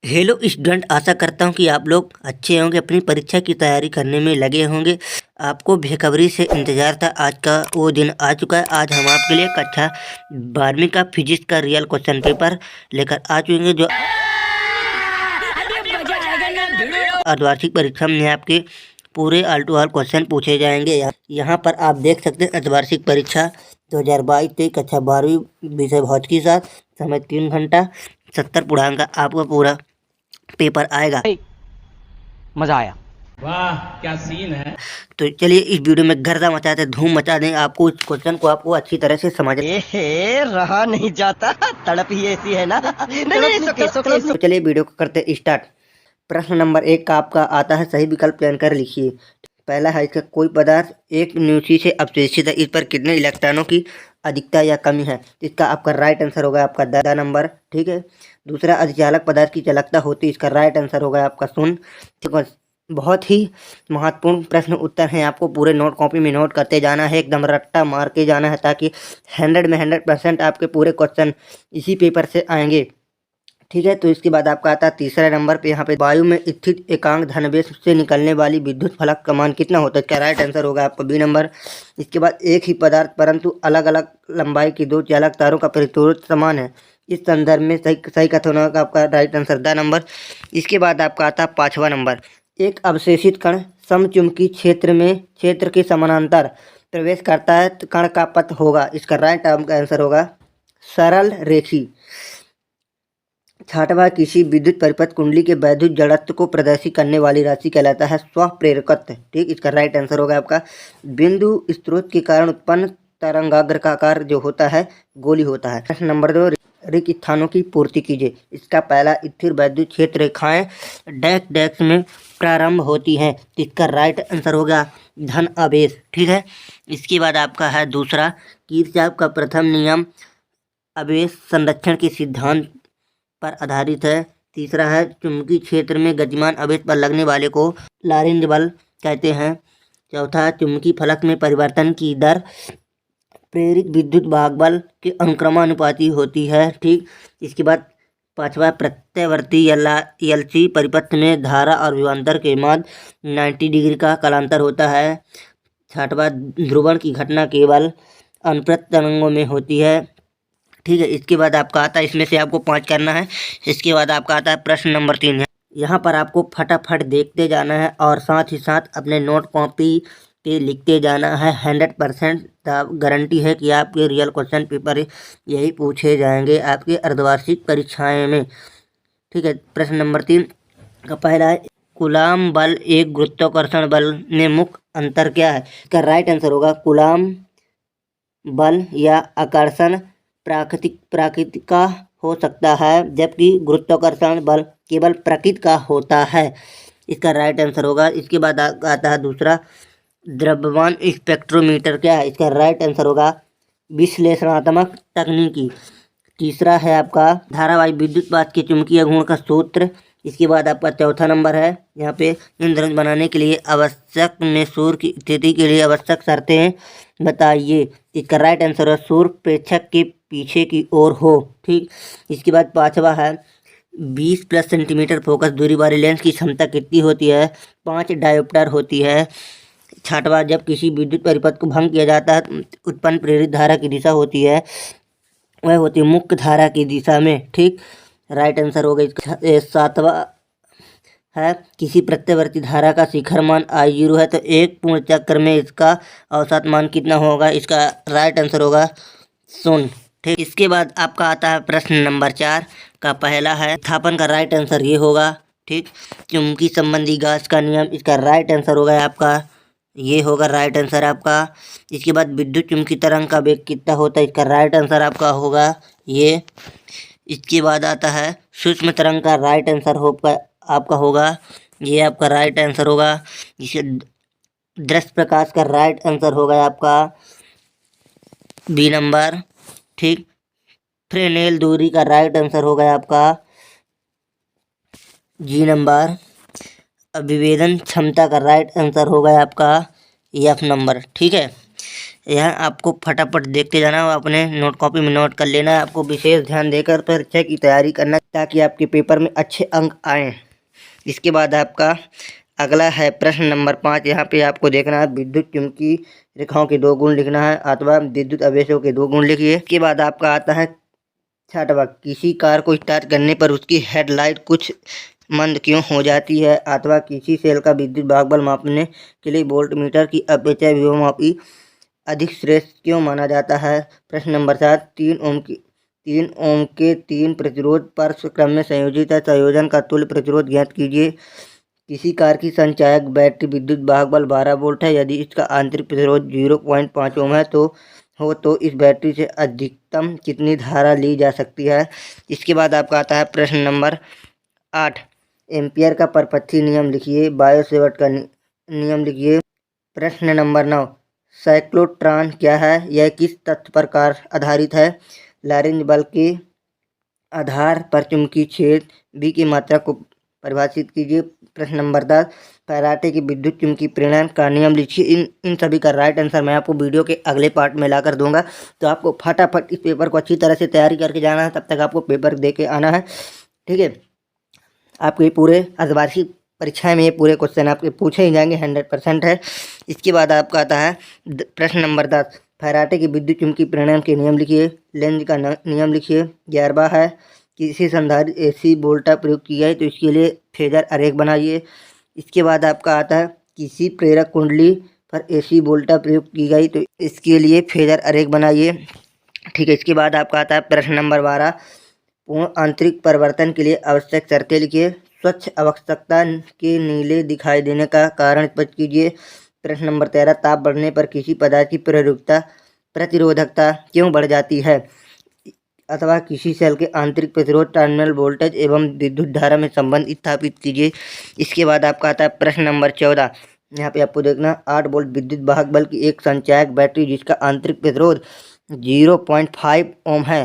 Hello student, आशा करता हूँ कि आप लोग अच्छे होंगे, अपनी परीक्षा की तैयारी करने में लगे होंगे। आपको बेखबरी से इंतज़ार था। आज का वो दिन आ चुका है। आज हम आपके लिए कक्षा 12वीं का फिजिक्स का रियल क्वेश्चन पेपर लेकर आ चुके हैं, जो अर्धवार्षिक परीक्षा में आपके पूरे ऑल टू ऑल क्वेश्चन पूछे जाएंगे। यहाँ पर आप देख सकते हैं अर्धवार्षिक परीक्षा 2022-23 कक्षा 12वीं विषय भौतिकी के साथ समय 3 घंटा 70 पूर्णांक का आपका पूरा पेपर आएगा। मजा आया। वाह क्या सीन है। तो चलिए इस वीडियो में गर्दा मचाते धूम मचा दें। आपको इस क्वेश्चन को आपको अच्छी तरह से समझ रहा नहीं जाता, तड़प ही ऐसी है ना। तो चलिए वीडियो को करते स्टार्ट। प्रश्न नंबर 1 का आपका आता है, सही विकल्प चयन कर लिखिए। पहला है, इसका कोई पदार्थ एक न्यूट्री से अवशेषित है, इस पर कितने इलेक्ट्रॉनों की अधिकता या कमी है। इसका आपका राइट आंसर होगा आपका 10 नंबर। ठीक है। दूसरा, अधिचालक पदार्थ की चालकता होती है, इसका राइट आंसर होगा आपका 0। ठीक है। बहुत ही महत्वपूर्ण प्रश्न उत्तर हैं, आपको पूरे नोट कॉपी में नोट करते जाना है, एकदम रट्टा मार के जाना है, ताकि 100 में 100% आपके पूरे क्वेश्चन इसी पेपर से आएंगे। ठीक है। तो इसके बाद आपका आता है तीसरा नंबर पे। यहाँ पे वायु में स्थित एकांक धनावेश से निकलने वाली विद्युत फलक का मान कितना होता है। इसका राइट आंसर होगा आपका बी नंबर। इसके बाद एक ही पदार्थ परंतु अलग अलग लंबाई की दो चालक तारों का प्रतिरोध समान है, इस संदर्भ में सही कथन होगा आपका राइट आंसर 10 नंबर। इसके बाद आपका आता है 5वां नंबर। एक अवशेषित कण समचुंबकीय क्षेत्र के समानांतर प्रवेश करता है तो कण का पथ होगा। इसका राइट आंसर होगा सरल रेखी। 6वां, किसी विद्युत परिपथ कुंडली के वैद्युत जड़त्व को प्रदर्शित करने वाली राशि कहलाता है स्वप्रेरकत्व। ठीक, इसका राइट आंसर होगा आपका बिंदु स्रोत के कारण उत्पन्न तरंगाग्र का आकार जो होता है गोली होता है। प्रश्न नंबर 2, रिक्त स्थानों की पूर्ति कीजिए। इसका पहला, स्थिर वैद्युत क्षेत्र रेखाएं डैश डैश में प्रारंभ होती हैं, इसका राइट आंसर होगा धन आवेश। ठीक है। इसके बाद आपका है दूसरा, किरचॉफ का प्रथम नियम आवेश संरक्षण के सिद्धांत पर आधारित है। तीसरा है, चुंबकीय क्षेत्र में गतिमान आवेश पर लगने वाले को लॉरेंज बल कहते हैं। चौथा, चुंबकीय फलक में परिवर्तन की दर प्रेरित विद्युत भाग बल के अनुक्रमानुपाती होती है। ठीक। इसके बाद 5वां, प्रत्यावर्ती एलसी परिपथ में धारा और विभवांतर के मध्य 90 डिग्री का कालांतर होता है। 6वां, ध्रुवण की घटना केवल अनुप्रस्थ तरंगों में होती है। ठीक है। इसके बाद आपका आता है, इसमें से आपको 5 करना है। इसके बाद आपका आता है प्रश्न नंबर 3 है। यहाँ पर आपको फटाफट देखते जाना है और साथ ही साथ अपने नोट कॉपी पे लिखते जाना है। 100% गारंटी है कि आपके रियल क्वेश्चन पेपर यही पूछे जाएंगे आपके अर्धवार्षिक परीक्षाएं में। ठीक है। प्रश्न नंबर 3 का पहला है, कूलाम बल एक गुरुत्वाकर्षण बल में मुख्य अंतर क्या है। इसका राइट आंसर होगा कूलाम बल या आकर्षण प्राकृतिक का हो सकता है, जबकि गुरुत्वाकर्षण बल केवल प्रकृति का होता है। इसका राइट आंसर होगा। इसके बाद आता है दूसरा, द्रव्यमान स्पेक्ट्रोमीटर क्या है। इसका राइट आंसर होगा विश्लेषणात्मक तकनीकी। तीसरा है आपका, धारावाही विद्युत पात के चुंबकीय गुण का सूत्र। इसके बाद आपका चौथा नंबर है, यहाँ पे इंद्रधनुष बनाने के लिए आवश्यक में सूर्य की स्थिति के लिए आवश्यक शर्तें बताइए। इसका राइट आंसर है सूर्य प्रेक्षक के पीछे की ओर हो। ठीक। इसके बाद 5वां है, 20+ सेंटीमीटर फोकस दूरी वाले लेंस की क्षमता कितनी होती है। 5 डायोप्टर होती है। 6वां, जब किसी विद्युत परिपथ को भंग किया जाता है उत्पन्न प्रेरित धारा की दिशा होती है, वह होती है मुख्य धारा की दिशा में। ठीक, राइट आंसर होगा इसका। 7वां है, किसी प्रत्यावर्ती धारा का शिखर मान I0 है तो एक पूर्ण चक्र में इसका औसत मान कितना होगा। इसका राइट आंसर होगा 0। ठीक। इसके बाद आपका आता है प्रश्न नंबर 4 का पहला है, स्थापन का राइट आंसर ये होगा। ठीक, चुंबकीय संबंधी गाउस का नियम, इसका राइट आंसर होगा आपका ये होगा राइट आंसर आपका। इसके बाद विद्युत चुंबकीय तरंग का वेग कितना होता है। इसका राइट आंसर आपका होगा ये। इसके बाद आता है सूक्ष्म तरंग का राइट आंसर होगा आपका होगा ये, आपका राइट आंसर होगा। इसे दृश्य प्रकाश का राइट आंसर होगा आपका बी नंबर। ठीक, फ्रेनेल दूरी का राइट आंसर होगा आपका जी नंबर। अभिवेदन क्षमता का राइट आंसर होगा आपका F नंबर। ठीक है। यह आपको फटाफट देखते जाना और अपने नोट कॉपी में नोट कर लेना है। आपको विशेष ध्यान देकर परीक्षा की तैयारी करना ताकि आपके पेपर में अच्छे अंक आएँ। इसके बाद आपका अगला है प्रश्न नंबर 5। यहाँ पे आपको देखना है विद्युत चुम्बकीय रेखाओं के 2 गुण लिखना है अथवा विद्युत आवेशों के 2 गुण लिखिए। इसके बाद आपका आता है 6वां, किसी कार को स्टार्ट करने पर उसकी हेडलाइट कुछ मंद क्यों हो जाती है अथवा किसी सेल का विद्युत भागबल मापने के लिए वोल्टमीटर की अपेक्षा विभवमापी अधिक श्रेष्ठ क्यों माना जाता है। प्रश्न नंबर 7, 3 ओम के 3 प्रतिरोध परस्पर क्रम में संयोजित है, संयोजन का तुल्य प्रतिरोध ज्ञात कीजिए। किसी कार की संचायक बैटरी विद्युत भागबल 12 वोल्ट है। यदि इसका आंतरिक प्रतिरोध 0.5 ओम है तो इस बैटरी से अधिकतम कितनी धारा ली जा सकती है। इसके बाद आपका आता है प्रश्न नंबर 8, एम्पियर का परपथी नियम लिखिए। बायो सेवर्ट का नियम लिखिए। प्रश्न नंबर 9, साइक्लोट्रॉन क्या है, यह किस तथ्य पर आधारित है। लॉरेंज बल के आधार पर चुंबकीय क्षेत्र B की मात्रा को परिभाषित कीजिए। प्रश्न नंबर 10, फैराडे की विद्युत चुम्बकीय प्रेरण का नियम लिखिए। इन सभी का राइट आंसर मैं आपको वीडियो के अगले पार्ट में लाकर दूंगा। तो आपको फटाफट इस पेपर को अच्छी तरह से तैयारी करके जाना है, तब तक आपको पेपर दे के आना है, ठीक है। आपके पूरे अर्धवार्षिक परीक्षा में ये पूरे क्वेश्चन आपके पूछे ही जाएंगे, 100% है। इसके बाद आपका आता है प्रश्न नंबर 10, फैराडे की विद्युत चुम्बकीय प्रेरण के नियम लिखिए। लेंज का नियम लिखिए। 11वां है, किसी संधारित्र AC वोल्टा प्रयोग किया है तो इसके लिए फेजर आरेख बनाइए। इसके बाद आपका आता है किसी प्रेरक कुंडली पर AC वोल्टा प्रयोग की गई तो इसके लिए फेजर आरेख बनाइए, ठीक है। इसके बाद आपका आता है प्रश्न नंबर 12, पूर्ण आंतरिक परिवर्तन के लिए आवश्यक शर्तें लिखिए। स्वच्छ अवक्षयता के नीले दिखाई देने का कारण स्पष्ट कीजिए। प्रश्न नंबर 13, ताप बढ़ने पर किसी पदार्थ की प्रतिरोधकता क्यों बढ़ जाती है अथवा किसी सेल के आंतरिक प्रतिरोध टर्मिनल वोल्टेज एवं विद्युत धारा में संबंध स्थापित कीजिए। इसके बाद आपका आता है प्रश्न नंबर 14। यहाँ पे आपको देखना 8 वोल्ट विद्युत वाहक बल की एक संचायक बैटरी जिसका आंतरिक प्रतिरोध 0.5 ओम है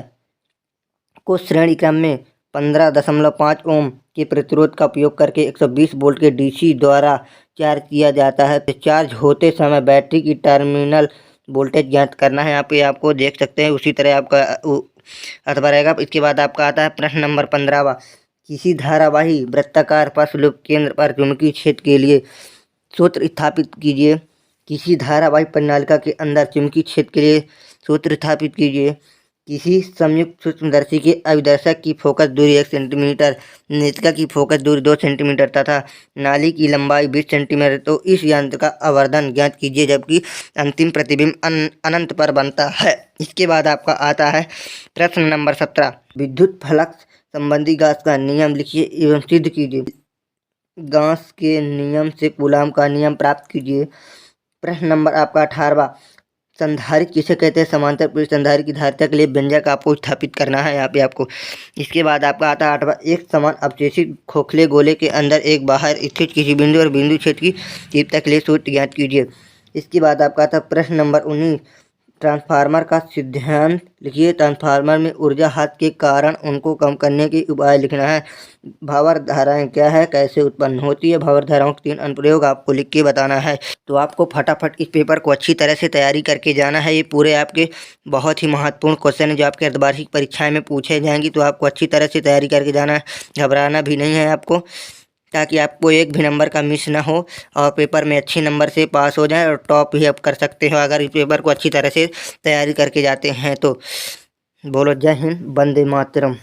को श्रेणी क्रम में 15.5 ओम के प्रतिरोध का उपयोग करके 120 वोल्ट के DC द्वारा चार्ज किया जाता है। तो चार्ज होते समय बैटरी की टर्मिनल वोल्टेज ज्ञात करना है। यहाँ पे आपको देख सकते हैं उसी तरह आपका अथवा रहेगा। इसके बाद आपका आता है प्रश्न नंबर 15वां, किसी धारावाही वृत्ताकार पशुलुप केंद्र पर चुंबकीय क्षेत्र के लिए सूत्र स्थापित कीजिए। किसी धारावाही परिनालिका के अंदर चुंबकीय क्षेत्र के लिए सूत्र स्थापित कीजिए। किसी संयुक्त सूक्ष्मदर्शी के अभिदर्शक की फोकस दूरी 1 सेंटीमीटर, नेत्रिका की फोकस दूरी 2 सेंटीमीटर तथा नाली की लंबाई 20 सेंटीमीटर तो इस यंत्र का आवर्धन ज्ञात कीजिए जबकि अंतिम प्रतिबिंब अनंत पर बनता है। इसके बाद आपका आता है प्रश्न नंबर 17, विद्युत फ्लक्स संबंधी गाउस का नियम लिखिए एवं सिद्ध कीजिए। गाउस के नियम से कूलॉम का नियम प्राप्त कीजिए। प्रश्न नंबर आपका 18वां, संधारित्र किसे कहते हैं। समांतर प्रेरित संधारित्र की धारिता के लिए व्यंजक आपको स्थापित करना है यहाँ पे आपको। इसके बाद आपका आता है 8वां, एक समान अवशेषित खोखले गोले के अंदर एक बाहर स्थित किसी बिंदु और बिंदु क्षेत्र की तीव्रता के लिए सूत्र ज्ञात कीजिए। इसके बाद आपका आता है प्रश्न नंबर 19, ट्रांसफार्मर का सिद्धांत लिखिए। ट्रांसफार्मर में ऊर्जा हाथ के कारण उनको कम करने के उपाय लिखना है। भावर धाराएं क्या है, कैसे उत्पन्न होती है, भावर धाराओं के 3 अनुप्रयोग आपको लिख के बताना है। तो आपको फटाफट इस पेपर को अच्छी तरह से तैयारी करके जाना है। ये पूरे आपके बहुत ही महत्वपूर्ण क्वेश्चन है जो आपके अर्धवार्षिक परीक्षाएं में पूछे जाएंगी। तो आपको अच्छी तरह से तैयारी करके जाना है, घबराना भी नहीं है आपको, ताकि आपको एक भी नंबर का मिस ना हो और पेपर में अच्छे नंबर से पास हो जाए और टॉप भी आप कर सकते हो अगर इस पेपर को अच्छी तरह से तैयारी करके जाते हैं तो। बोलो जय हिंद, वंदे मातरम।